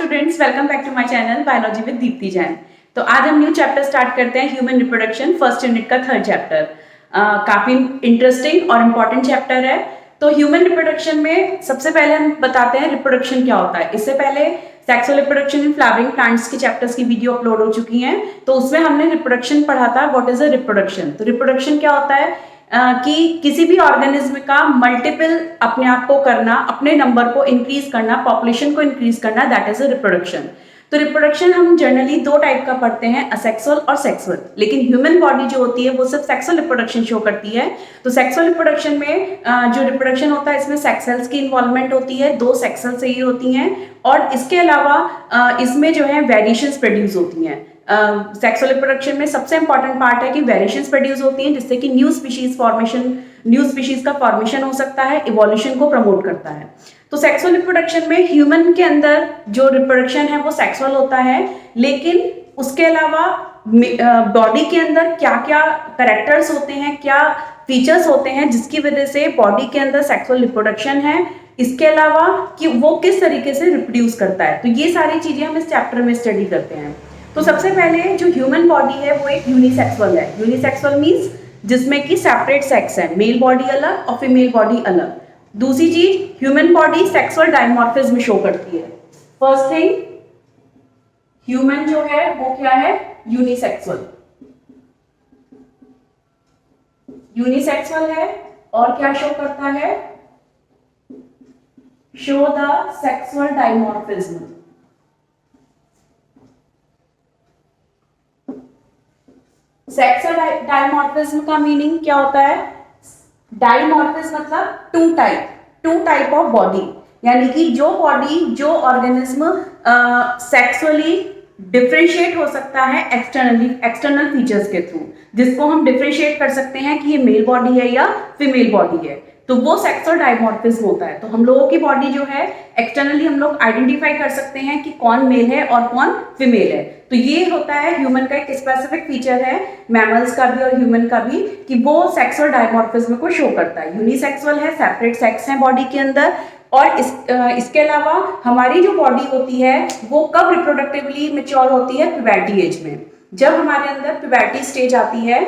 Students, welcome back to my channel biology with Deepti Jain. तो आज हम न्यू चैप्टर स्टार्ट करते हैं, ह्यूमन रिप्रोडक्शन, फर्स्ट यूनिट का थर्ड चैप्टर। काफी इंटरेस्टिंग और इम्पॉर्टेंट चैप्टर है। तो ह्यूमन रिप्रोडक्शन में सबसे पहले हम बताते हैं रिप्रोडक्शन क्या होता है। इससे पहले sexual reproduction in flowering plants के चैप्टर्स की वीडियो अपलोड हो चुकी हैं, तो उसमें हमने रिप्रोडक्शन पढ़ा था, व्हाट इज अ रिप्रोडक्शन। तो रिप्रोडक्शन क्या होता है कि किसी भी ऑर्गेनिज्म का मल्टीपल अपने आप को करना, अपने नंबर को इंक्रीज करना, पॉपुलेशन को इंक्रीज करना, दैट इज अ रिप्रोडक्शन। तो रिप्रोडक्शन हम जनरली दो टाइप का पढ़ते हैं, असेक्सुअल और सेक्सुअल। लेकिन ह्यूमन बॉडी जो होती है वो सिर्फ सेक्सुअल रिप्रोडक्शन शो करती है। तो सेक्सुअल रिप्रोडक्शन में जो रिप्रोडक्शन होता है इसमें सेक्स सेल्स की इन्वॉल्वमेंट होती है, दो सेक्स सेल्स ही होती हैं, और इसके अलावा इसमें जो है वेरिएशंस प्रोड्यूस होती हैं। सेक्सुअल रिप्रोडक्शन में सबसे इंपॉर्टेंट पार्ट है कि वेरिएशंस प्रोड्यूस होती हैं, जिससे कि न्यू स्पीशीज का फॉर्मेशन हो सकता है, इवोल्यूशन को प्रमोट करता है। तो सेक्सुअल रिप्रोडक्शन में ह्यूमन के अंदर जो रिप्रोडक्शन है वो सेक्सुअल होता है, लेकिन उसके अलावा बॉडी के अंदर क्या क्या करेक्टर्स होते हैं, क्या फीचर्स होते हैं जिसकी वजह से बॉडी के अंदर सेक्सुअल रिप्रोडक्शन है, इसके अलावा कि वो किस तरीके से रिप्रोड्यूस करता है। तो ये सारी चीजें हम इस चैप्टर में स्टडी करते हैं। तो सबसे पहले जो ह्यूमन बॉडी है वो एक यूनिसेक्सुअल है। यूनिसेक्सुअल मीन्स जिसमें कि सेपरेट सेक्स है, मेल बॉडी अलग और फीमेल बॉडी अलग। दूसरी चीज, human body sexual dimorphism show करती है। फर्स्ट थिंग, ह्यूमन जो है वो क्या है, यूनिसेक्सुअल। यूनिसेक्सुअल है और क्या शो करता है, show the sexual dimorphism. Sexual dimorphism का मीनिंग क्या होता है, डायमॉर्फिज्म मतलब टू टाइप ऑफ बॉडी, यानी कि जो बॉडी, जो ऑर्गेनिज्म सेक्सुअली डिफरेंशिएट हो सकता है एक्सटर्नल फीचर्स के थ्रू, जिसको हम डिफरेंशिएट कर सकते हैं कि ये मेल बॉडी है या फीमेल बॉडी है, तो वो सेक्सुअल डायमॉर्फिज्म होता है। तो हम लोगों की बॉडी जो है एक्सटर्नली हम लोग आइडेंटिफाई कर सकते हैं कि कौन मेल है और कौन फीमेल है। तो ये होता है ह्यूमन का एक स्पेसिफिक फीचर है, मैमल्स का भी और ह्यूमन का भी, कि वो सेक्सुअल डायमॉर्फिज्म को शो करता है। यूनिसेक्सुअल है, सेपरेट सेक्स है बॉडी के अंदर। और इसके अलावा हमारी जो बॉडी होती है वो कब रिप्रोडक्टिवली मैच्योर होती है, प्यूबर्टी एज में। जब हमारे अंदर प्यूबर्टी स्टेज आती है,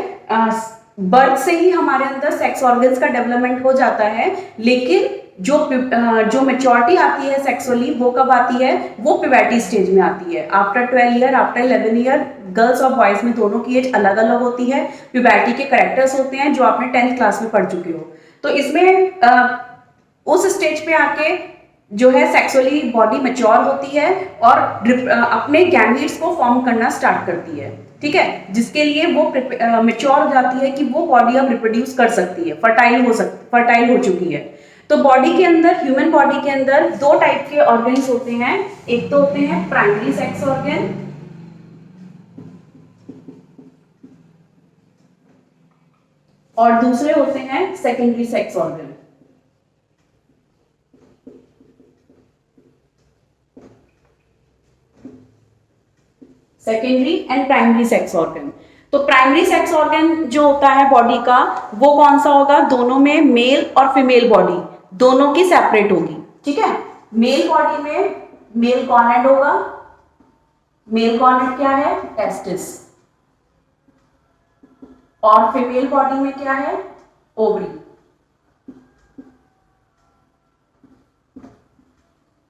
बर्थ से ही हमारे अंदर सेक्स ऑर्गन्स का डेवलपमेंट हो जाता है, लेकिन जो मेच्योरिटी आती है सेक्सुअली वो कब आती है, वो प्यूबर्टी स्टेज में आती है। After 12 year, after 11 year, girls और बॉयज में दोनों की एज अलग अलग होती है। प्यूबर्टी के करेक्टर्स होते हैं जो आपने 10th क्लास में पढ़ चुके हो। तो इसमें उस स्टेज पे आके जो है सेक्सुअली बॉडी मैच्योर होती है और अपने गैमीट्स को फॉर्म करना स्टार्ट करती है, ठीक है, जिसके लिए वो मैच्योर हो जाती है कि वो बॉडी अब रिप्रोड्यूस कर सकती है, फर्टाइल हो चुकी है। तो बॉडी के अंदर, ह्यूमन बॉडी के अंदर दो टाइप के ऑर्गन्स होते हैं। एक तो होते हैं प्राइमरी सेक्स ऑर्गन और दूसरे होते हैं secondary sex organ. Secondary and primary sex organ. तो प्राइमरी सेक्स ऑर्गन जो होता है बॉडी का, वो कौन सा होगा, दोनों में मेल और फीमेल बॉडी दोनों की सेपरेट होगी, ठीक है। मेल बॉडी में मेल कॉर्नेट होगा। मेल कॉर्नेट क्या है, टेस्टिस। और फीमेल बॉडी में क्या है, ओवरी।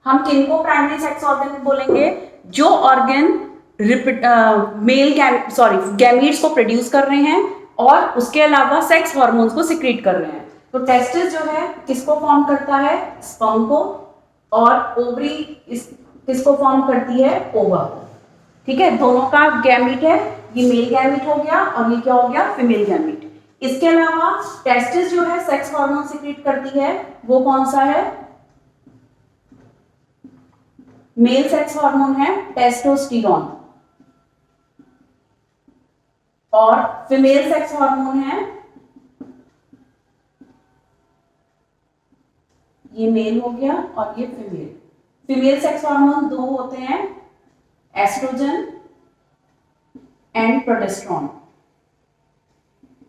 हम किनको प्राइमरी सेक्स ऑर्गन बोलेंगे, जो ऑर्गन गैमीट्स को प्रोड्यूस कर रहे हैं और उसके अलावा सेक्स हार्मोन्स को सिक्रीट कर रहे हैं। तो टेस्टिस जो है किसको फॉर्म करता है, स्पर्म को, और ओवरी किसको फॉर्म करती है, ओवा को, ठीक है। दोनों का गैमीट है, ये मेल गैमीट हो गया और ये क्या हो गया, फीमेल गैमीट। इसके अलावा टेस्टिस जो है सेक्स हार्मोन सिक्रीट करती है, वो कौन सा है, मेल सेक्स हार्मोन है टेस्टोस्टेरोन, और फीमेल सेक्स हार्मोन है, ये मेल हो गया और ये फीमेल। फीमेल सेक्स हार्मोन दो होते हैं, एस्ट्रोजन एंड प्रोजेस्टेरोन।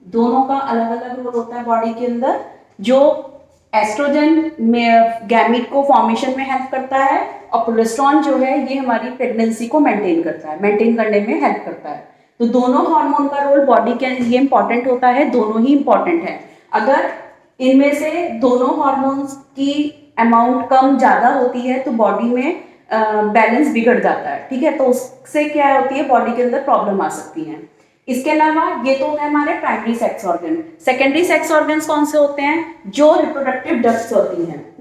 दोनों का अलग अलग रोल होता है बॉडी के अंदर। जो एस्ट्रोजन में गैमीट को फॉर्मेशन में हेल्प करता है, और प्रोजेस्टेरॉन जो है ये हमारी प्रेगनेंसी को मेंटेन करता है, मेंटेन करने में हेल्प करता है। तो दोनों हार्मोन का रोल बॉडी के लिए इंपॉर्टेंट होता है, दोनों ही इंपॉर्टेंट है। अगर इनमें से दोनों हार्मोन्स की अमाउंट कम ज़्यादा होती है तो बॉडी में बैलेंस बिगड़ जाता है, ठीक है। तो उससे क्या होती है, बॉडी के अंदर प्रॉब्लम आ सकती है। इसके अलावा ये तो है हमारे primary sex organ. Secondary sex organs कौन से होते हैं, जो रिप्रोडक्टिव डक्ट्स होती हैं।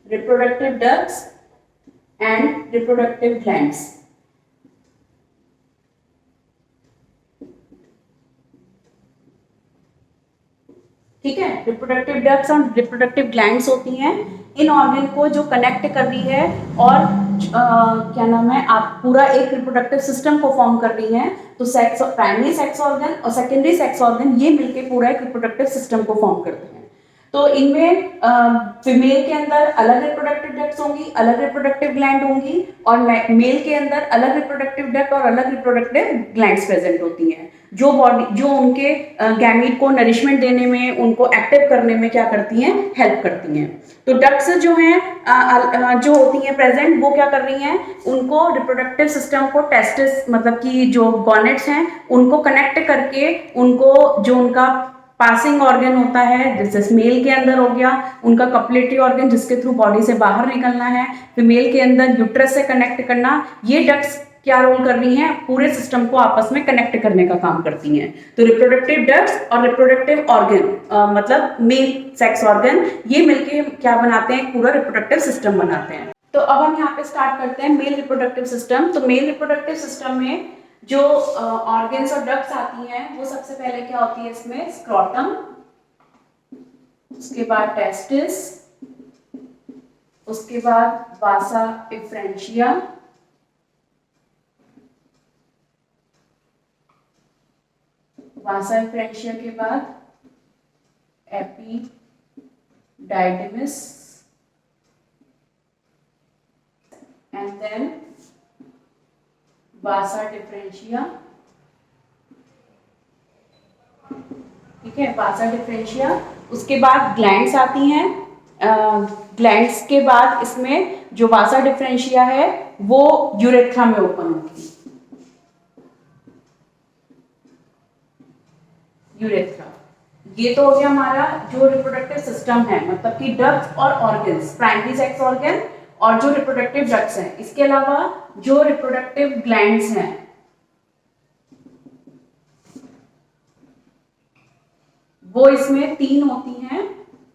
Reproductive ducts and reproductive glands. ठीक है, रिप्रोडक्टिव डक्ट्स और रिप्रोडक्टिव ग्लैंड्स होती हैं, इन ऑर्गन को जो कनेक्ट कर रही है और क्या नाम है, आप पूरा एक रिप्रोडक्टिव सिस्टम को फॉर्म कर रही हैं। तो सेक्स, प्राइमरी सेक्स ऑर्गन और सेकेंडरी सेक्स ऑर्गन ये मिलके पूरा एक रिप्रोडक्टिव सिस्टम को फॉर्म करते हैं। तो इनमें फीमेल के अंदर अलग रिप्रोडक्टिव डक्ट्स होंगी, अलग रिप्रोडक्टिव ग्लैंड होंगी, और मेल के अंदर अलग रिप्रोडक्टिव डक्ट और अलग रिप्रोडक्टिव ग्लैंड्स प्रेजेंट होती हैं, जो बॉडी, जो उनके गैमीट को नरिशमेंट देने में, उनको एक्टिव करने में क्या करती हैं, हेल्प करती हैं। तो डक्ट्स जो हैं जो होती हैं प्रेजेंट, वो क्या कर रही हैं, उनको रिप्रोडक्टिव सिस्टम को टेस्टिस, मतलब कि जो गॉनेट्स हैं उनको कनेक्ट करके, उनको जो उनका पासिंग ऑर्गन होता है, जैसे मेल के अंदर हो गया उनका कपलेटरी ऑर्गन जिसके थ्रू बॉडी से बाहर निकलना है, फीमेल के अंदर यूट्रस से कनेक्ट करना, ये डक्ट्स क्या रोल कर रही हैं, पूरे सिस्टम को आपस में कनेक्ट करने का काम करती हैं। तो रिप्रोडक्टिव डक्ट्स और रिप्रोडक्टिव ऑर्गन मतलब मेल सेक्स ऑर्गन, ये मिलके क्या बनाते हैं, पूरा रिप्रोडक्टिव सिस्टम बनाते हैं। तो अब हम यहाँ पे स्टार्ट करते हैं मेल रिप्रोडक्टिव सिस्टम। तो मेल रिप्रोडक्टिव सिस्टम में जो ऑर्गन्स और डक्ट्स आती हैं, वो सबसे पहले क्या होती है, इसमें स्क्रोटम, उसके बाद टेस्टिस, उसके बाद वासा इफ्रेंशिया, वासा इफ्रेंशिया के बाद एपिडाइडिमिस, एंड देन वासा डिफरेंशिया। ठीक है, वासा डिफरेंशिया। उसके बाद ग्लैंड्स आती हैं, ग्लैंड्स के बाद इसमें जो वासा डिफरेंशिया है वो यूरेथ्रा में ओपन होती है, यूरेथ्रा। ये तो हो गया हमारा जो रिप्रोडक्टिव सिस्टम है, मतलब कि डक्ट्स और ऑर्गन्स, प्राइमरी सेक्स ऑर्गन और जो रिप्रोडक्टिव डक्ट्स हैं। इसके अलावा जो रिप्रोडक्टिव ग्लैंड्स हैं, वो इसमें 3 होती हैं।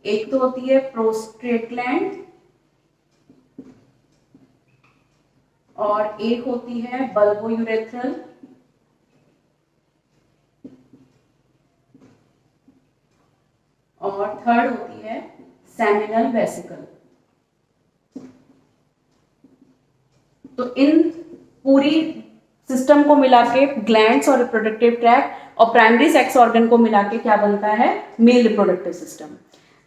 एक तो होती है प्रोस्टेट ग्लैंड, और एक होती है बल्बोयूरेथ्रल, और थर्ड होती है सेमिनल वेसिकल। तो इन पूरी सिस्टम को मिला के ग्लैंड्स और रिप्रोडक्टिव ट्रैक्ट और प्राइमरी सेक्स ऑर्गन को मिला के क्या बनता है, मेल रिप्रोडक्टिव सिस्टम।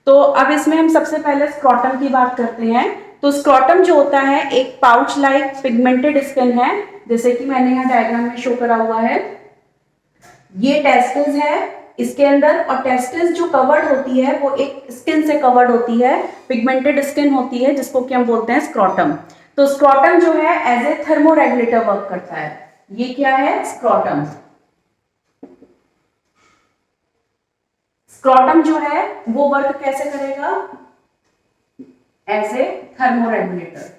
तो अब इसमें हम सबसे पहले स्क्रोटम की बात करते हैं। तो स्क्रोटम जो होता है एक पाउच लाइक पिगमेंटेड स्किन है, जैसे कि मैंने यहाँ डायग्राम में शो करा हुआ है। ये टेस्टिस है इसके अंदर, और टेस्टिस जो कवर्ड होती है वो एक स्किन से कवर्ड होती है, पिगमेंटेड स्किन होती है, जिसको कि हम बोलते हैं स्क्रोटम। तो स्क्रोटम जो है एज ए थर्मोरेगुलेटर वर्क करता है। ये क्या है, स्क्रोटम। स्क्रोटम जो है वो वर्क कैसे करेगा, एज ए थर्मोरेगुलेटर।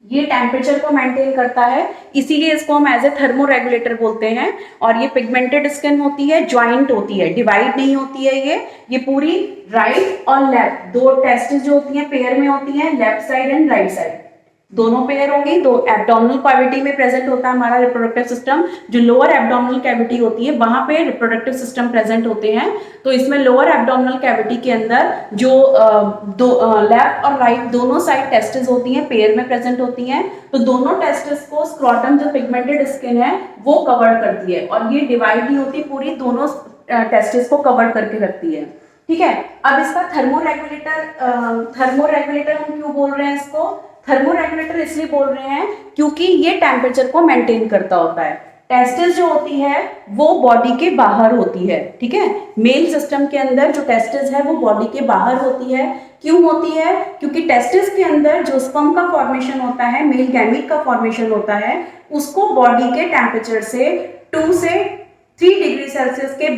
ये टेम्परेचर को मेंटेन करता है, इसीलिए इसको हम एज ए थर्मोरेगुलेटर बोलते हैं। और ये पिगमेंटेड स्किन होती है, ज्वाइंट होती है, डिवाइड नहीं होती है। ये पूरी राइट और लेफ्ट दो टेस्टिस जो होती हैं पेयर में होती हैं, left side and right side दोनों पेयर होंगी। दो एब्डोमिनल कैविटी में प्रेजेंट होता है हमारा रिप्रोडक्टिव सिस्टम। जो लोअर एब्डोमिनल कैविटी होती है वहां पे रिप्रोडक्टिव सिस्टम प्रेजेंट होते हैं। तो इसमें लोअर एब्डोमिनल कैविटी के अंदर जो लेफ्ट और राइट दोनों साइड टेस्टिस होती हैं, पेयर में प्रेजेंट होती हैं। तो दोनों टेस्टिस को स्क्रोटम जो पिगमेंटेड स्किन है वो कवर करती है, और ये डिवाइड नहीं होती, पूरी दोनों टेस्टिस को कवर करके रखती है। ठीक है, अब इसका थर्मोरेगुलेटर हम क्यों बोल रहे हैं इसको, थर्मोरेगुलेटर इसलिए बोल रहे हैं क्योंकि ये टेम्परेचर को मेंटेन करता होता है। टेस्टिस जो होती है वो बॉडी के बाहर होती है, ठीक है। मेल सिस्टम के अंदर जो टेस्टिस है वो बॉडी के बाहर होती है। क्यों होती है? क्योंकि टेस्टिस के अंदर जो स्पर्म का फॉर्मेशन होता है, मेल गैमीट का फॉर्मेशन होता है, उसको बॉडी के टेम्परेचर से 2 से 3 डिग्री सेल्सियस के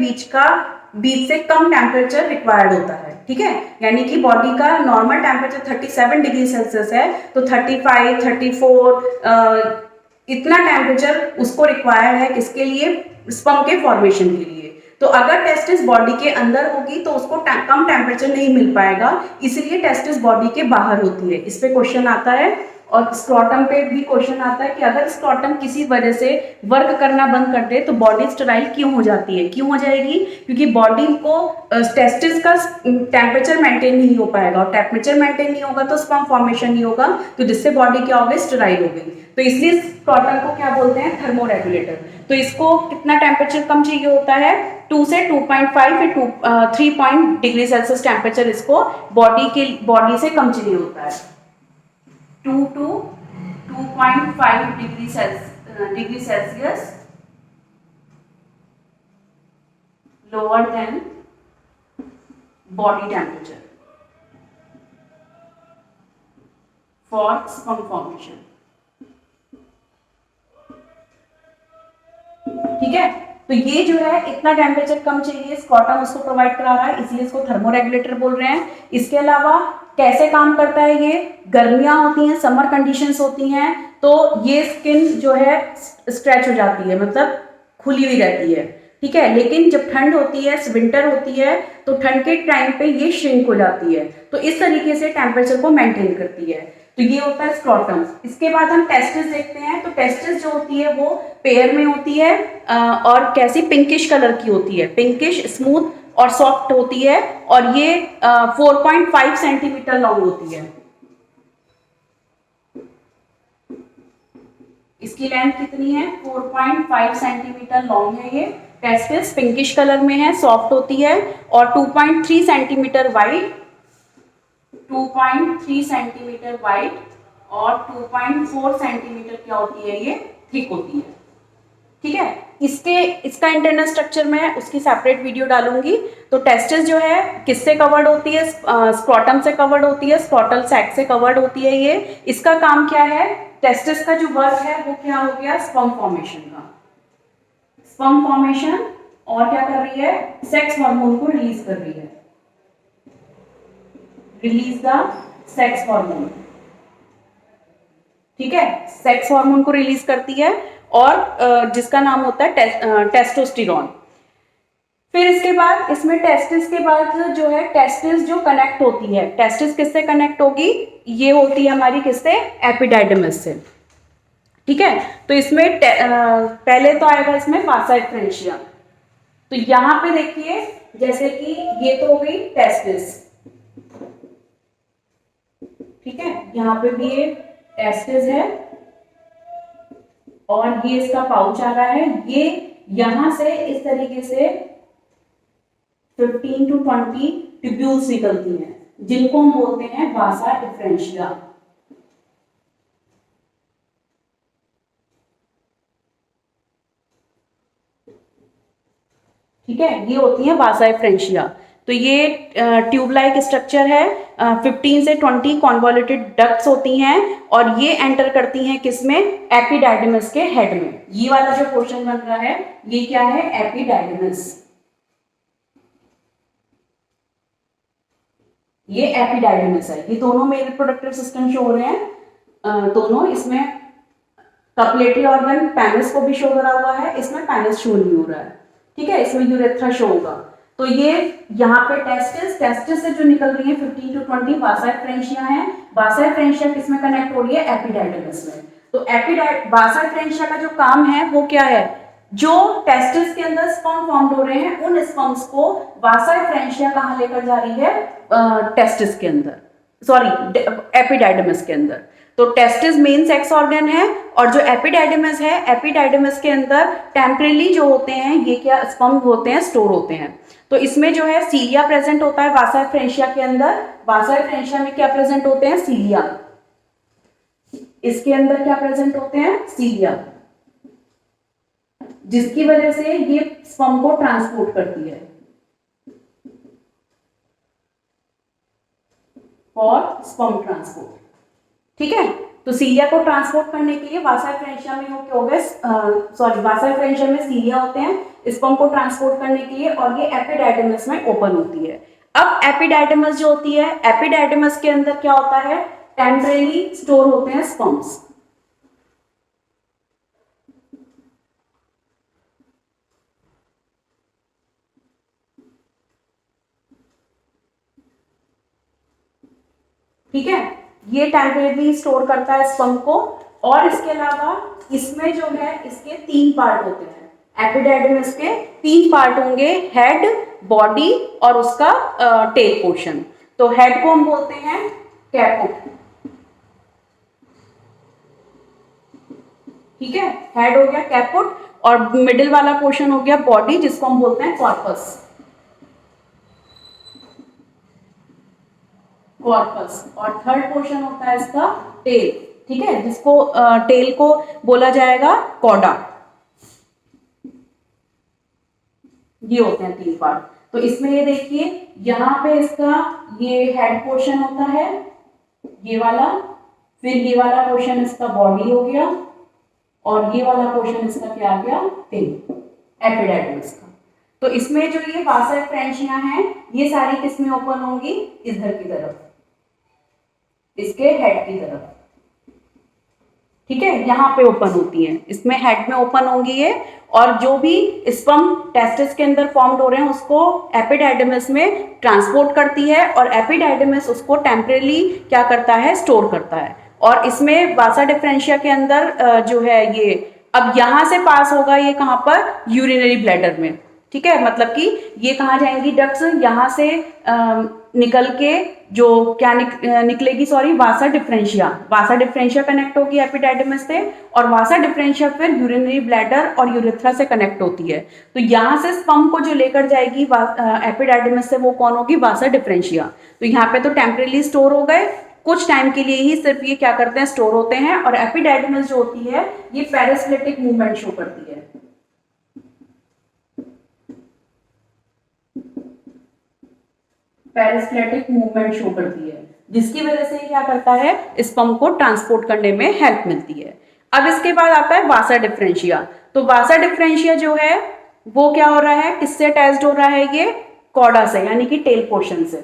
बीच से कम टेम्परेचर रिक्वायर्ड होता है, ठीक है। यानी कि बॉडी का नॉर्मल टेम्परेचर 37 डिग्री सेल्सियस है, तो 35, 34 इतना टेम्परेचर उसको रिक्वायर्ड है किसके लिए? स्पर्म के फॉर्मेशन के लिए। तो अगर टेस्टिस बॉडी के अंदर होगी तो उसको कम टेम्परेचर नहीं मिल पाएगा, इसलिए टेस्टिस बॉडी के बाहर होती है। इस पे क्वेश्चन आता है। और स्क्रोटम पे भी क्वेश्चन आता है कि अगर स्क्रोटम किसी वजह से वर्क करना बंद कर दे तो बॉडी स्टेराइल क्यों हो जाती है? क्यों हो जाएगी? क्योंकि बॉडी को टेस्टिस का टेम्परेचर मेंटेन नहीं हो पाएगा, और टेम्परेचर मेंटेन नहीं होगा तो स्पर्म फॉर्मेशन नहीं होगा, तो जिससे बॉडी क्या हो गई? स्टेराइल हो गई। तो इसलिए स्क्रोटम को क्या बोलते हैं? थर्मोरेगुलेटर। तो इसको कितना टेम्परेचर कम चाहिए होता है? 2 से 2.5 या 3 डिग्री सेल्सियस टेम्परेचर इसको बॉडी से कम चाहिए होता है। 2 to 2.5 degree Celsius lower than body temperature for sperm formation, ठीक है। तो ये जो है इतना टेम्परेचर कम चाहिए, स्क्रोटम उसको प्रोवाइड करा रहा है, इसलिए इसको थर्मोरेगुलेटर बोल रहे हैं। इसके अलावा कैसे काम करता है ये? गर्मियां होती हैं, समर कंडीशंस होती हैं, तो ये स्किन जो है स्ट्रेच हो जाती है, मतलब खुली हुई रहती है, ठीक है। लेकिन जब ठंड होती है, विंटर होती है, तो ठंड के टाइम पे ये श्रिंक हो जाती है, तो इस तरीके से टेम्परेचर को मेंटेन करती है। तो ये होता है स्क्रोटम। इसके बाद हम टेस्टिस देखते हैं। तो टेस्टिस जो होती है वो पेयर में होती है और कैसी? पिंकिश कलर की होती है, पिंकिश, स्मूथ और सॉफ्ट होती है, और ये 4.5 सेंटीमीटर लॉन्ग होती है। इसकी लेंथ कितनी है? 4.5 सेंटीमीटर लॉन्ग है ये। टेस्टिस पिंकिश कलर में है, सॉफ्ट होती है, और 2.3 सेंटीमीटर वाइड, 2.3 सेंटीमीटर वाइड और 2.4 सेंटीमीटर क्या होती है? ये थिक होती है, ठीक है। इसका इंटरनल स्ट्रक्चर मैं उसकी सेपरेट वीडियो डालूंगी। तो टेस्टिस जो है किससे कवर्ड होती है? स्क्रोटम से कवर्ड होती है, स्क्रोटल सैक से कवर्ड होती है ये। इसका काम क्या है? टेस्टिस का जो वर्क है वो क्या हो गया? स्पर्म फॉर्मेशन का, स्पर्म फॉर्मेशन, और क्या कर रही है? सेक्स हार्मोन को रिलीज कर रही है, रिलीज द सेक्स हार्मोन, ठीक है। सेक्स हार्मोन को रिलीज करती है, और जिसका नाम होता है टेस्टोस्टेरोन। फिर इसके बाद इसमें टेस्टिस के बाद जो है, टेस्टिस जो कनेक्ट होती है, टेस्टिस किससे कनेक्ट होगी? ये होती है हमारी किससे? एपिडाइडमस से, ठीक है। तो इसमें पहले तो आएगा इसमें वासा एफ्रेंशिया। तो यहां पे देखिए, जैसे कि ये तो हो गई टेस्टिस, ठीक है। यहाँ पे भी ये टेस्टिस है, और ये इसका पाउच आ रहा है। ये यहां से इस तरीके से 15 to 20 ट्यूब्यूल्स निकलती हैं, जिनको हम बोलते हैं वासा एफ्रेंशिया। ठीक है, ये होती है वासा एफ्रेंशिया। तो ये ट्यूब लाइक स्ट्रक्चर है, 15 से 20 कॉन्वोल्यूटेड डक्ट्स होती हैं, और ये एंटर करती हैं किसमें? एपिडाइडमस के हेड में। ये वाला जो पोर्शन बन रहा है ये क्या है? एपिडाइडमस। ये एपिडाइडमस है। ये दोनों मेल रिप्रोडक्टिव सिस्टम शो हो रहे हैं, दोनों। इसमें कपलेटरी ऑर्गन पेनिस को भी शो करा हुआ है, इसमें पेनिस शो नहीं हो रहा है, ठीक है। इसमें यूरेथ्रा शो होगा। तो ये यहाँ पे टेस्टिस से जो निकल रही है 15 to 20 वासा एफ्रेंशिया है। वासा एफ्रेंशिया किसमें कनेक्ट हो रही है? एपिडाइडमस में। तो वासा एफ्रेंशिया का जो काम है वो क्या है? जो टेस्टिस के अंदर स्पर्म फॉर्म्ड हो रहे हैं, उन स्पर्म्स को वासा एफ्रेंशिया कहाँ लेकर जा रही है? टेस्टिस के अंदर, सॉरी एपिडाइडमस के अंदर। तो टेस्टिस मेन सेक्स ऑर्गन है, और जो एपिडाइडमस है, एपिडाइडमस के अंदर टेम्परेली जो होते हैं ये क्या स्पर्म होते हैं, स्टोर होते हैं। तो इसमें जो है सीलिया प्रेजेंट होता है वासा एफ्रेंशिया के अंदर। वासा एफ्रेंशिया में क्या प्रेजेंट होते हैं? सीलिया। इसके अंदर क्या प्रेजेंट होते हैं, सीलिया, जिसकी वजह से ये स्पर्म को ट्रांसपोर्ट करती है फॉर स्पर्म ट्रांसपोर्ट। ठीक है, तो सीलिया को ट्रांसपोर्ट करने के लिए वासा फ्रेंशिया में हो गए, सॉरी वासा फ्रेंशिया में सीलिया होते हैं स्पर्म को ट्रांसपोर्ट करने के लिए, और ये एपिडाइडिमस में ओपन होती है। अब एपिडाइडिमस जो होती है, एपिडाइडिमस के अंदर क्या होता है, टेम्परेली स्टोर होते हैं स्पर्म्स। ठीक है, ये टेम्परेरी स्टोर करता है स्पर्म को। और इसके अलावा इसमें जो है इसके 3 पार्ट होते हैं, एपिडाइडिमस के 3 पार्ट होंगे, हेड, बॉडी और उसका टेल पोर्शन। तो हेड को हम बोलते हैं कैपुट। ठीक है, हेड हो गया कैपुट, और मिडिल वाला पोर्शन हो गया बॉडी, जिसको हम बोलते हैं कॉर्पस। कॉर्पस, और थर्ड पोर्शन होता है इसका टेल। ठीक है, जिसको टेल को बोला जाएगा कॉडा। ये होते हैं 3 पार्ट। तो इसमें ये देखिए, यहाँ पे इसका ये हेड पोर्शन होता है, ये वाला, फिर ये वाला पोर्शन इसका बॉडी हो गया, और ये वाला पोर्शन इसका क्या आ गया, टेल, एपिडाइडिमस का। तो इसमें जो ये वासा फ्रेंशिया हैं, ये सारी किसमें ओपन होंगी, इधर की तरफ, इसके हेड की तरफ। ठीक है, यहाँ पे ओपन होती है, इसमें हेड में ओपन होंगी ये, और जो भी स्पर्म टेस्टिस के अंदर फॉर्म्ड हो रहे हैं उसको एपिडाइडिमस में ट्रांसपोर्ट करती है, और एपिडाइडिमस उसको टेम्परेली क्या करता है, स्टोर करता है। और इसमें वासा डिफरेंशिया के अंदर जो है ये अब यहाँ से पास होगा, ये कहाँ पर, यूरिनरी ब्लैडर में। ठीक है, मतलब कि ये कहाँ जाएंगी डक्ट्स, यहाँ से निकल के जो क्या निकलेगी, सॉरी, वासा डिफरेंशिया। वासा डिफरेंशिया कनेक्ट होगी एपिडाइडिमस से, और वासा डिफरेंशिया फिर यूरिनरी ब्लैडर और यूरेथ्रा से कनेक्ट होती है। तो यहाँ से स्पर्म को जो लेकर जाएगी एपिडाइडिमस से, वो कौन होगी, वासा डिफरेंशिया। तो यहाँ पे तो टेम्परेली स्टोर हो गए, कुछ टाइम के लिए ही सिर्फ ये क्या करते हैं, स्टोर होते हैं। और एपिडाइडिमस जो होती है ये पेरिस्लेटिक मूवमेंट शो करती है। पेरिस्लेटिक मूवमेंट शो करती है, जिसकी वजह से क्या करता है, स्पर्म को ट्रांसपोर्ट करने में हेल्प मिलती है। अब इसके बाद आता है वासा डिफरेंशिया। तो वासा डिफरेंशिया जो है वो क्या हो रहा है, किससे अटैच्ड हो रहा है, ये कॉडा से, यानी कि टेल पोर्शन से।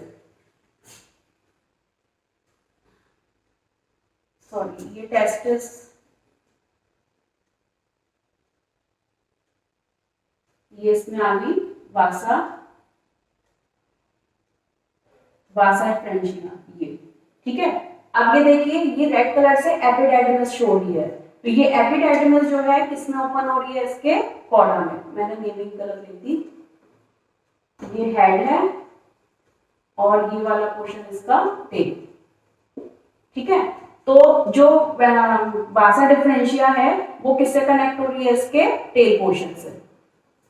सॉरी, ये टेस्टिस, ये इसमें आ गई वासा, वासा फ्रेंशिया ये। ठीक है, अब ये देखिए, ये रेड कलर से एपिडाइडिमस शो हो रही है। तो ये एपिडाइडिमस जो है किसमें ओपन हो रही है, इसके कॉडा में। मैंने नेमिंग कलर ली थी, ये हेड है, और ये वाला पोर्शन इसका टेल। ठीक है, तो जो वासा डिफरेंशिया है वो किससे कनेक्ट हो रही है, इसके टेल पोर्शन से।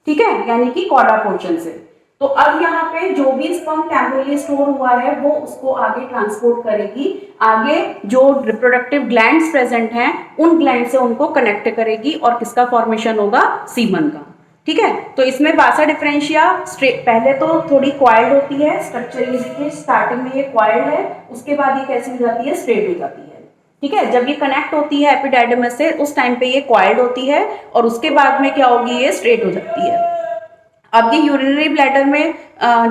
ठीक है, यानी कि कॉडा पोर्शन से। तो अब यहाँ पे जो भी स्पर्म टेम्परेली स्टोर हुआ है वो उसको आगे ट्रांसपोर्ट करेगी, आगे जो रिप्रोडक्टिव ग्लैंड्स प्रेजेंट हैं उन ग्लैंड से उनको कनेक्ट करेगी, और किसका फॉर्मेशन होगा, सीमन का। ठीक है, तो इसमें वासा डिफरेंशिया पहले तो थोड़ी क्वाइल्ड होती है, स्ट्रक्चर ये देखिए, स्टार्टिंग में ये क्वाइल्ड है, उसके बाद ये कैसी हो जाती है, स्ट्रेट हो जाती है। ठीक है, जब ये कनेक्ट होती है एपिडाइडिमस से उस टाइम पे ये क्वाइल्ड होती है, और उसके बाद में क्या होगी, ये स्ट्रेट हो जाती है। अब ये यूरिनरी ब्लैडर में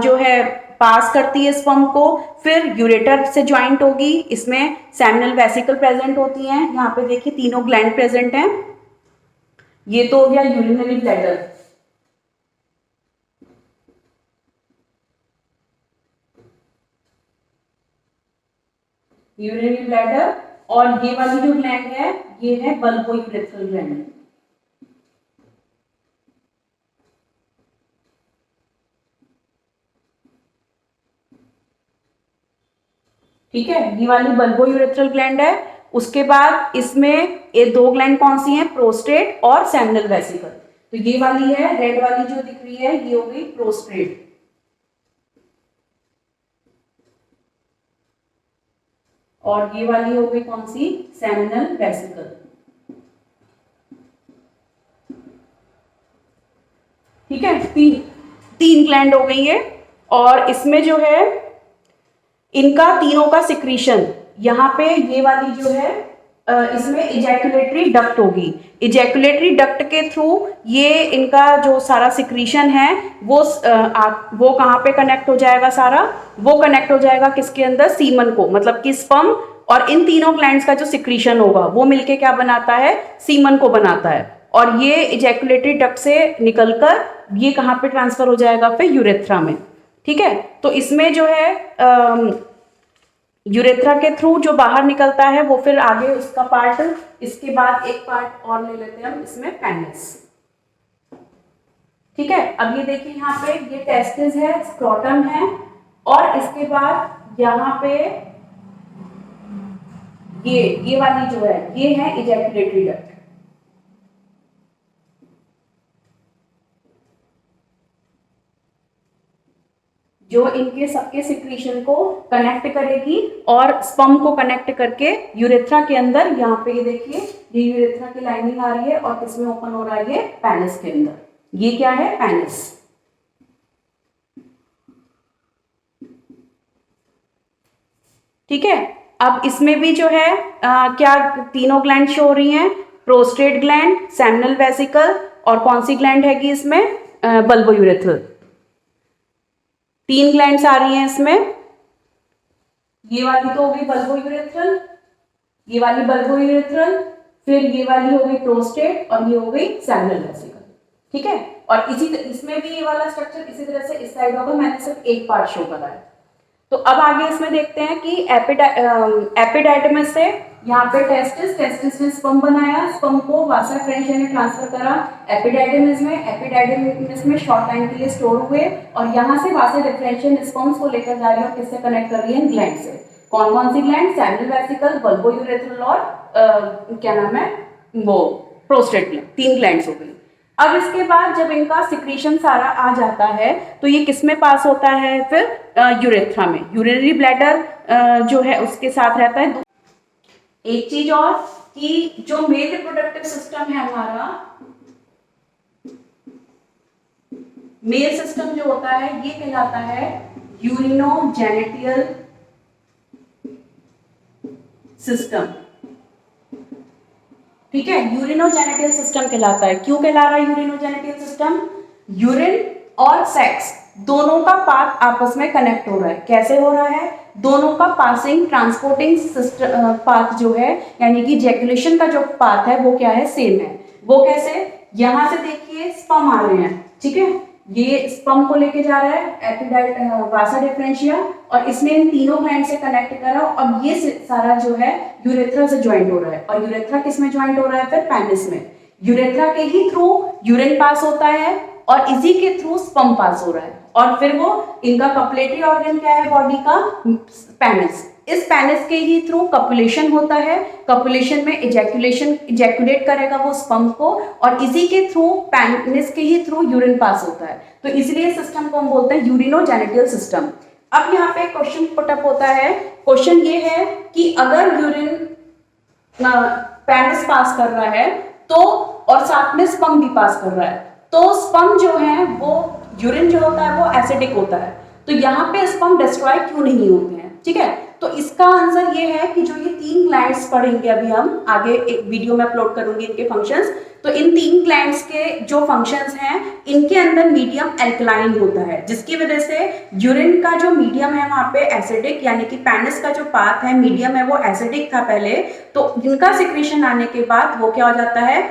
जो है पास करती है स्पर्म को, फिर यूरेटर से ज्वाइंट होगी, इसमें सेमिनल वेसिकल प्रेजेंट होती हैं। यहाँ पे देखिए तीनों ग्लैंड प्रेजेंट हैं। ये तो हो गया यूरिनरी ब्लैडर। यूरिनरी ब्लैडर, और ये वाली जो ग्लैंड है ये है बल्बोयूरेथ्रल ग्लैंड। ठीक है, ये वाली बल्बोयूरेथ्रल ग्लैंड है। उसके बाद इसमें ये 2 ग्लैंड कौन सी हैं, प्रोस्टेट और सेमिनल वेसिकल। तो ये वाली है, रेड वाली जो दिख रही है ये हो गई प्रोस्टेट, और ये वाली हो गई कौन सी, सेमिनल वेसिकल। ठीक है, तीन ग्लैंड हो गई है। और इसमें जो है इनका तीनों का सिक्रीशन, यहाँ पे ये वाली जो है इसमें इजैकुलेटरी डक्ट होगी। इजैकुलेटरी डक्ट के थ्रू ये इनका जो सारा सिक्रीशन है वो कहाँ पे कनेक्ट हो जाएगा, सारा वो कनेक्ट हो जाएगा किसके अंदर, सीमन को, मतलब कि स्पर्म और इन तीनों ग्लैंड्स का जो सिक्रीशन होगा वो मिलके क्या बनाता है, सीमन को बनाता है। और ये इजैकुलेटरी डक्ट से निकलकर ये कहाँ पे ट्रांसफर हो जाएगा, फिर यूरेथ्रा में। ठीक है, तो इसमें जो है यूरेथ्रा के थ्रू जो बाहर निकलता है वो फिर आगे उसका पार्ट, इसके बाद एक पार्ट और ले लेते हैं हम इसमें, पेनिस। ठीक है, अब ये देखिए यहाँ पे ये टेस्टिस है, स्क्रोटम है, और इसके बाद यहाँ पे ये वाली जो है ये है इजैकुलेटरी डक्ट। जो इनके सबके सिक्रीशन को कनेक्ट करेगी और स्पर्म को कनेक्ट करके यूरेथ्रा के अंदर, यहाँ पे ये देखिए ये यूरेथ्रा की लाइनिंग आ रही है और किसमें ओपन हो रहा है, ये पेनिस के अंदर। ये क्या है, पेनिस। ठीक है, अब इसमें भी जो है क्या तीनों ग्लैंड शो हो रही हैं, प्रोस्टेट ग्लैंड, सेमिनल वेसिकल, और कौन सी ग्लैंड हैगी इसमें, बल्बोयूरेथ्रल। तीन ग्लैंड्स आ रही हैं इसमें। ये वाली तो हो गई बल्बोयूरेथ्रल, ये वाली बल्बोयूरेथ्रल, फिर ये वाली हो गई प्रोस्टेट, और ये हो गई सेमिनल वेसिकल। ठीक है, और इसमें भी ये वाला स्ट्रक्चर इसी तरह से इस साइड होगा, मैंने सिर्फ एक पार्ट शो करा है। तो अब आगे इसमें देखते हैं कि एपिडाइडमिस से यहाँ पे टेस्टिस ने स्पर्म बनाया, स्पर्म को वासा फ्रेंशिया ने ट्रांसफर करा एपिडाइडमिस में शॉर्ट टाइम के लिए स्टोर हुए, और यहाँ से वासा डिफरेंशियल स्पर्म्स को लेकर जा रही है और किससे कनेक्ट कर रही है, ग्लैंड से। कौन कौन सी ग्लैंड, सेमिनल वेसिकल, बल्बोयूरेथ्रल और क्या नाम है वो प्रोस्टेट ग्लैंड, तीन ग्लैंड्स हो गई। अब इसके बाद जब इनका सिक्रीशन सारा आ जाता है तो ये किस में पास होता है, फिर यूरेथ्रा में। यूरिनरी ब्लैडर जो है उसके साथ रहता है। एक चीज और कि जो मेल रिप्रोडक्टिव सिस्टम है हमारा, मेल सिस्टम जो होता है ये कहलाता है यूरिनोजेनिटल सिस्टम। ठीक है, यूरिनोजेनिटल सिस्टम कहलाता है। क्यों कहला रहा है यूरिनोजेनिटल सिस्टम, यूरिन और सेक्स दोनों का पाथ आपस में कनेक्ट हो रहा है। कैसे हो रहा है, दोनों का पासिंग ट्रांसपोर्टिंग सिस्टम पाथ जो है, यानी कि इजैकुलेशन का जो पाथ है वो क्या है, सेम है। वो कैसे, यहां से देखिए स्पर्म आ रहे हैं, ठीक है, ये स्पर्म को लेके जा रहा है वासा डिफरेंशिया, और इसने इन तीनों ग्लैंड से कनेक्ट करा, और ये सारा जो है यूरेथ्रा से ज्वाइंट हो रहा है। और यूरेथ्रा किस में ज्वाइंट हो रहा है, फिर पेनिस में। यूरेथ्रा के ही थ्रू यूरिन पास होता है और इसी के थ्रू स्पर्म पास हो रहा है, और फिर वो इनका कपलेटरी ऑर्गन क्या है बॉडी का, पेनिस। इस पेनिस के ही थ्रू कपुलेशन होता है, कपुलेशन में इजैकुलेट करेगा वो स्पर्म को, और इसी के थ्रू पेनिस के ही थ्रू यूरिन पास होता है। तो इसलिए सिस्टम को हम बोलते हैं यूरिनोजेनिटल सिस्टम। अब यहाँ पे क्वेश्चन पुटअप होता है, क्वेश्चन ये है कि अगर यूरिन पेनिस पास कर रहा है तो, और साथ में स्पर्म भी पास कर रहा है, तो स्पर्म जो है वो, यूरिन जो होता है वो एसिडिक होता है, तो यहाँ पे स्पर्म डिस्ट्रॉय क्यों नहीं होते हैं। ठीक है, तो इसका आंसर ये है कि जो ये तीन ग्लैंड्स पढ़ेंगे अभी हम आगे एक वीडियो में अपलोड करूंगी इनके फंक्शंस, तो इन तीन ग्लैंड्स के जो फंक्शंस हैं, इनके अंदर मीडियम एल्कलाइन होता है, जिसकी वजह से यूरिन का जो मीडियम है वहां पे एसिडिक, यानी कि पेनिस का जो पाथ है मीडियम है वो एसिडिक था पहले, तो इनका सिक्रीशन आने के बाद वो क्या हो जाता है,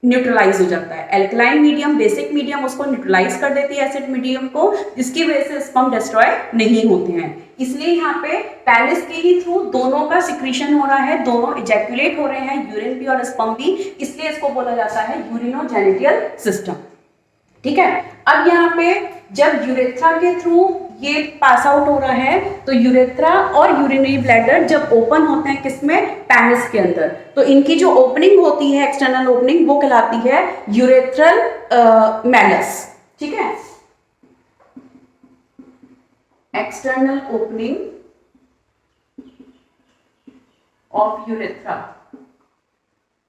न्यूट्रलाइज हो जाता है। एल्कलाइन मीडियम, बेसिक मीडियम उसको न्यूट्रलाइज कर देती है एसिड मीडियम को, जिसकी वजह से स्पर्म डिस्ट्रॉय नहीं होते हैं। इसलिए यहाँ पे पेनिस के ही थ्रू दोनों का सिक्रीशन हो रहा है, दोनों इजैकुलेट हो रहे हैं, यूरिन भी और स्पर्म भी, इसलिए इसको बोला जाता है यूरिनोजेनिटल सिस्टम। ठीक है, अब यहाँ पे जब यूरेथ्रा के थ्रू ये पास आउट हो रहा है, तो यूरेथ्रा और यूरिनरी ब्लैडर जब ओपन होते हैं किसमें, पेनिस के अंदर, तो इनकी जो ओपनिंग होती है, एक्सटर्नल ओपनिंग, वो कहलाती है यूरेथ्रल मेलस। ठीक है, एक्सटर्नल ओपनिंग ऑफ यूरेथ्रा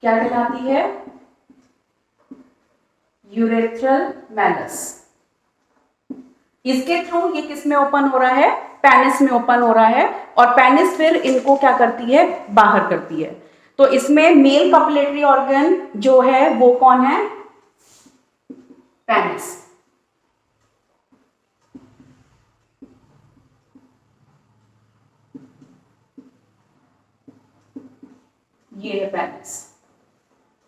क्या कहलाती है? Urethral malleus. इसके थ्रू ये किस में ओपन हो रहा है? पेनिस में ओपन हो रहा है, और पेनिस फिर इनको क्या करती है? बाहर करती है। तो इसमें मेल कॉपुलेटरी ऑर्गन जो है वो कौन है? पेनिस। ये है पेनिस।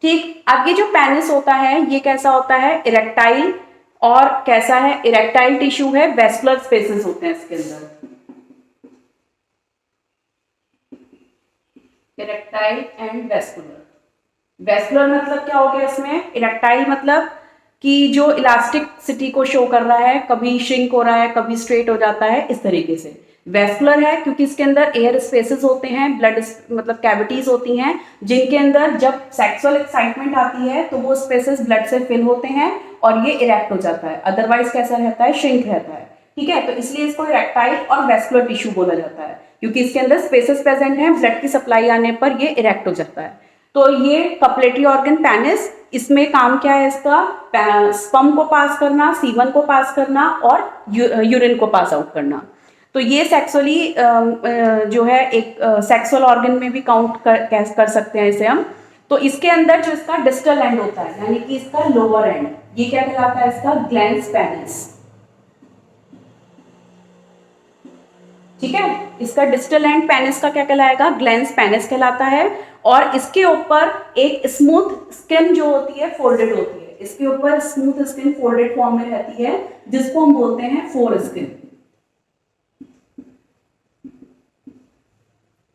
ठीक, अब ये जो पेनिस होता है ये कैसा होता है? इरेक्टाइल। और कैसा है? इरेक्टाइल टिश्यू है, वेस्कुलर स्पेसेस होते हैं इसके अंदर। Erectile and vascular. वेस्कुलर मतलब क्या हो गया इसमें? इरेक्टाइल मतलब कि जो इलास्टिसिटी को शो कर रहा है, कभी श्रिंक हो रहा है, कभी स्ट्रेट हो जाता है, इस तरीके से। वेस्कुलर है क्योंकि इसके अंदर एयर स्पेसेस होते हैं, ब्लड मतलब कैविटीज होती हैं, जिनके अंदर जब सेक्सुअल एक्साइटमेंट आती है तो वो स्पेसेस ब्लड से फिल होते हैं और ये इरेक्ट हो जाता है। अदरवाइज कैसा रहता है? श्रिंक रहता है। ठीक है, तो इसलिए इसको इरेक्टाइल और वेस्कुलर टिश्यू बोला जाता है, क्योंकि इसके अंदर स्पेसेस प्रेजेंट हैं, ब्लड की सप्लाई आने पर ये इरेक्ट हो जाता है। तो ये कॉपुलेटरी ऑर्गन पेनिस, इसमें काम क्या है इसका? स्पर्म को पास करना, सीवन को पास करना और यूरिन को पास आउट करना। तो ये सेक्सुअली जो है एक सेक्सुअल ऑर्गन में भी काउंट कर सकते हैं इसे हम। तो इसके अंदर जो इसका डिस्टल एंड होता है, यानी कि इसका लोअर एंड, ये क्या कहलाता है? इसका ग्लैंस पेनिस। ठीक है, इसका डिस्टल एंड पेनिस का क्या कहलाएगा? ग्लैंस पेनिस कहलाता है। और इसके ऊपर एक स्मूथ स्किन जो होती है फोल्डेड होती है, इसके ऊपर स्मूथ स्किन फोल्डेड फॉर्म में रहती है, जिसको हम बोलते हैं फोर स्किन।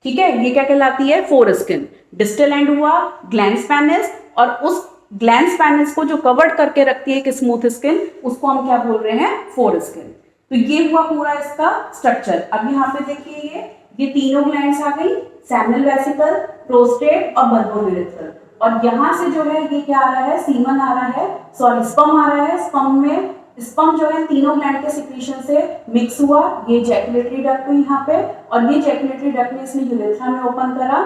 ठीक है, ये क्या कहलाती है? Four skin. डिस्टल एंड हुआ ग्लैंस पेनिस, और उस ग्लैंस पेनिस को जो कवर्ड करके रखती है एक स्मूथ स्किन, उसको हम क्या बोल रहे हैं? Four skin. तो ये हुआ पूरा इसका स्ट्रक्चर। अब यहाँ पे देखिए ये तीनों ग्लैंड्स आ गई, सेमिनल वेसिकल, प्रोस्टेट और बल्बोयूरेथ्रल। और यहाँ से जो है ये क्या आ रहा है? सीमन आ रहा है, सॉरी स्पर्म आ रहा है। स्पर्म में स्पर्म जो है तीनों ग्लैंड के सिक्रीशन से मिक्स हुआ, ये जैकुलेटरी डक्ट हुई यहाँ पे, और ये जैकुलेटरी डक्ट ने इसने यूरेथ्रा में ओपन करा,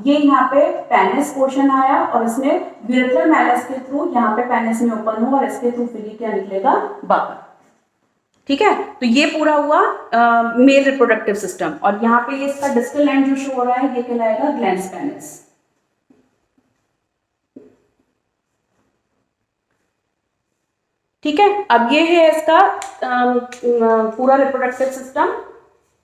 ये यहाँ पे पेनिस पोर्शन आया और इसने यूरेथ्रल मैलस के थ्रू यहाँ पे पेनिस में ओपन हुआ, और इसके थ्रू फिर क्या निकलेगा? बाहर। ठीक है, तो ये पूरा हुआ मेल रिप्रोडक्टिव सिस्टम। और यहाँ पे ये इसका डिस्टल एंड जो शो हो रहा है ये कहलाएगा ग्लैंस पेनिस। ठीक है, अब ये है इसका पूरा रिप्रोडक्टिव सिस्टम।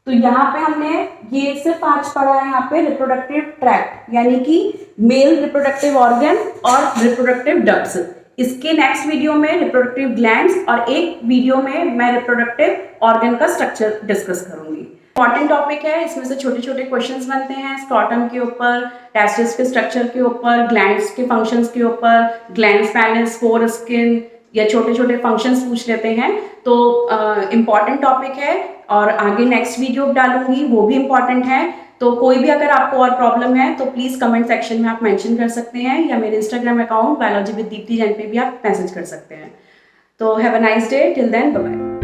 तो यहाँ पे हमने ये सिर्फ आज पढ़ा है यहाँ पे रिप्रोडक्टिव ट्रैक्ट, यानी कि मेल रिप्रोडक्टिव ऑर्गन और रिप्रोडक्टिव डक्ट्स। इसके नेक्स्ट वीडियो में रिप्रोडक्टिव ग्लैंड्स, और एक वीडियो में मैं रिप्रोडक्टिव ऑर्गन का स्ट्रक्चर डिस्कस करूंगी। इंपॉर्टेंट टॉपिक है, इसमें से छोटे छोटे क्वेश्चंस बनते हैं स्क्रॉटम के ऊपर, टेस्टिस के स्ट्रक्चर के ऊपर, ग्लैंड्स के फंक्शंस के ऊपर, ग्लैंड्स पेनिस, फोर स्किन, या छोटे छोटे फंक्शंस पूछ लेते हैं। तो इम्पॉर्टेंट टॉपिक है, और आगे नेक्स्ट वीडियो डालूंगी वो भी इम्पॉर्टेंट है। तो कोई भी अगर आपको और प्रॉब्लम है तो प्लीज़ कमेंट सेक्शन में आप मेंशन कर सकते हैं, या मेरे Instagram account biology with Deepti Jain पे भी आप मैसेज कर सकते हैं। तो have a nice day, till then bye bye.